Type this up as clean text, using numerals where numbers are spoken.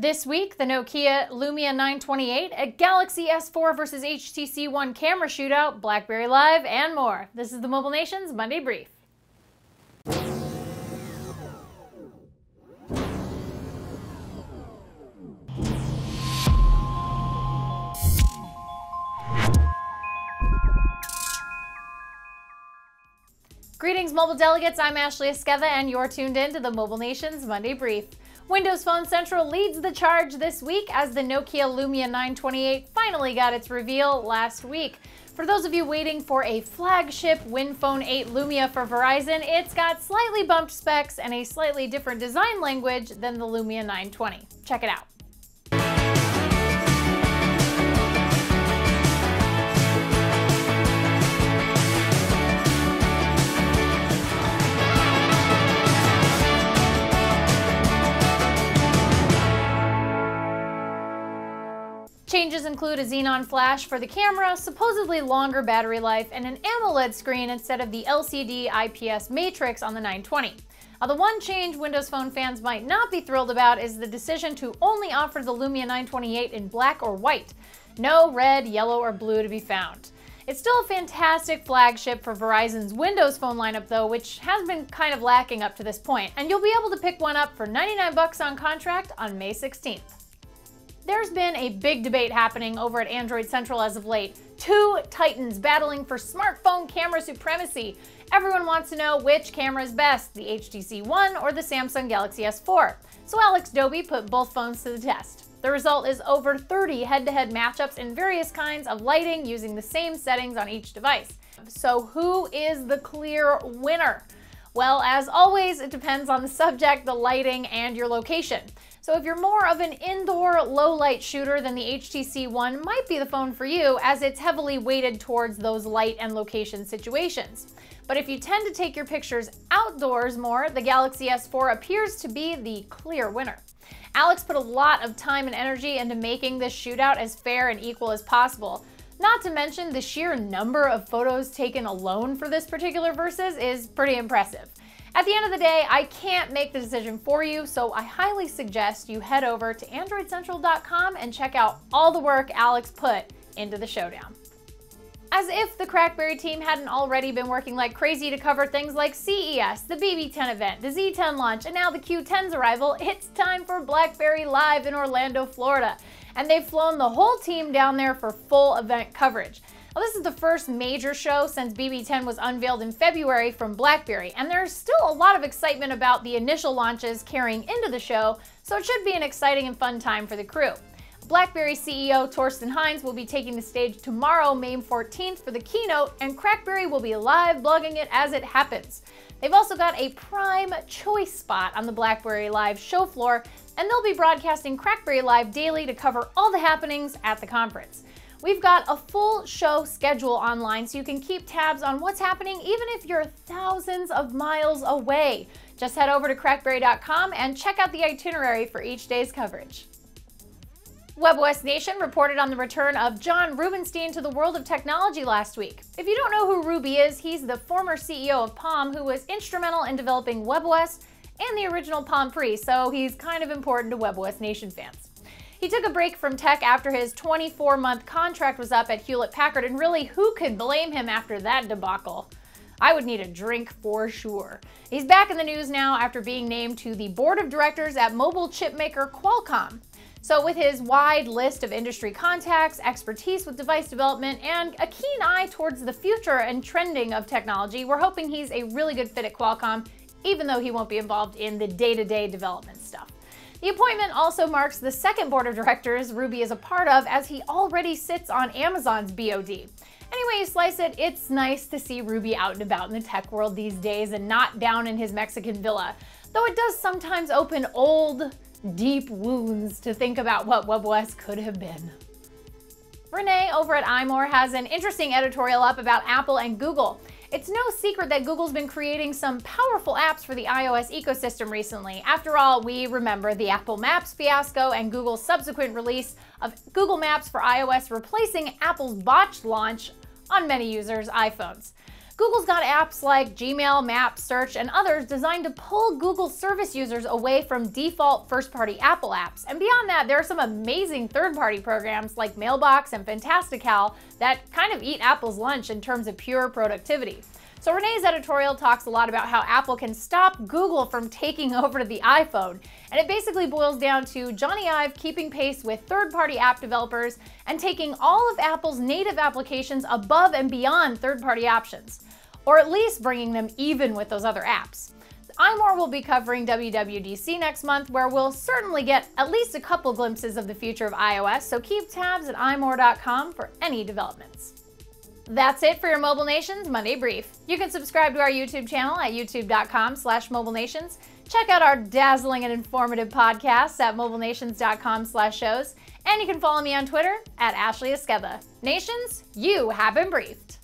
This week, the Nokia Lumia 928, a Galaxy S4 versus HTC One camera shootout, BlackBerry Live, and more. This is the Mobile Nation's Monday Brief. Greetings, mobile delegates. I'm Ashley Esqueda, and you're tuned in to the Mobile Nation's Monday Brief. Windows Phone Central leads the charge this week as the Nokia Lumia 928 finally got its reveal last week. For those of you waiting for a flagship WinPhone 8 Lumia for Verizon, it's got slightly bumped specs and a slightly different design language than the Lumia 920. Check it out. Changes include a xenon flash for the camera, supposedly longer battery life, and an AMOLED screen instead of the LCD IPS matrix on the 920. Now, the one change Windows Phone fans might not be thrilled about is the decision to only offer the Lumia 928 in black or white. No red, yellow, or blue to be found. It's still a fantastic flagship for Verizon's Windows Phone lineup though, which has been kind of lacking up to this point, and you'll be able to pick one up for $99 on contract on May 16th. There's been a big debate happening over at Android Central as of late. Two titans battling for smartphone camera supremacy. Everyone wants to know which camera is best, the HTC One or the Samsung Galaxy S4. So Alex Dobie put both phones to the test. The result is over 30 head-to-head matchups in various kinds of lighting using the same settings on each device. So who is the clear winner? Well, as always, it depends on the subject, the lighting, and your location. So if you're more of an indoor low-light shooter, then the HTC One might be the phone for you, as it's heavily weighted towards those light and location situations. But if you tend to take your pictures outdoors more, the Galaxy S4 appears to be the clear winner. Alex put a lot of time and energy into making this shootout as fair and equal as possible. Not to mention, the sheer number of photos taken alone for this particular versus is pretty impressive. At the end of the day, I can't make the decision for you, so I highly suggest you head over to AndroidCentral.com and check out all the work Alex put into the showdown. As if the CrackBerry team hadn't already been working like crazy to cover things like CES, the BB10 event, the Z10 launch, and now the Q10's arrival, it's time for BlackBerry Live in Orlando, Florida. And they've flown the whole team down there for full event coverage. Now, this is the first major show since BB10 was unveiled in February from BlackBerry, and there's still a lot of excitement about the initial launches carrying into the show, so it should be an exciting and fun time for the crew. BlackBerry CEO Torsten Heinz will be taking the stage tomorrow, May 14th, for the keynote, and CrackBerry will be live blogging it as it happens. They've also got a prime choice spot on the BlackBerry Live show floor, and they'll be broadcasting CrackBerry Live daily to cover all the happenings at the conference. We've got a full show schedule online so you can keep tabs on what's happening even if you're thousands of miles away. Just head over to crackberry.com and check out the itinerary for each day's coverage. WebOSNation reported on the return of Jon Rubenstein to the world of technology last week. If you don't know who Ruby is, he's the former CEO of Palm who was instrumental in developing webOS and the original Palm Pre, so he's kind of important to WebOSNation fans. He took a break from tech after his 24-month contract was up at Hewlett-Packard, and really, who could blame him after that debacle? I would need a drink for sure. He's back in the news now after being named to the board of directors at mobile chipmaker Qualcomm. So with his wide list of industry contacts, expertise with device development, and a keen eye towards the future and trending of technology, we're hoping he's a really good fit at Qualcomm, even though he won't be involved in the day-to-day development stuff. The appointment also marks the second board of directors Ruby is a part of, as he already sits on Amazon's BOD. Anyway you slice it, it's nice to see Ruby out and about in the tech world these days and not down in his Mexican villa, though it does sometimes open old, deep wounds to think about what webOS could have been. Renee over at iMore has an interesting editorial up about Apple and Google. It's no secret that Google's been creating some powerful apps for the iOS ecosystem recently. After all, we remember the Apple Maps fiasco and Google's subsequent release of Google Maps for iOS, replacing Apple's botched launch on many users' iPhones. Google's got apps like Gmail, Maps, Search, and others designed to pull Google service users away from default first-party Apple apps. And beyond that, there are some amazing third-party programs like Mailbox and Fantastical that kind of eat Apple's lunch in terms of pure productivity. So Renee's editorial talks a lot about how Apple can stop Google from taking over the iPhone. And it basically boils down to Johnny Ive keeping pace with third-party app developers and taking all of Apple's native applications above and beyond third-party options, or at least bringing them even with those other apps. iMore will be covering WWDC next month, where we'll certainly get at least a couple glimpses of the future of iOS, so keep tabs at imore.com for any developments. That's it for your Mobile Nations Monday Brief. You can subscribe to our YouTube channel at youtube.com/mobilenations. Check out our dazzling and informative podcasts at mobilenations.com/shows. And you can follow me on Twitter at Ashley Esqueda. Nations, you have been briefed.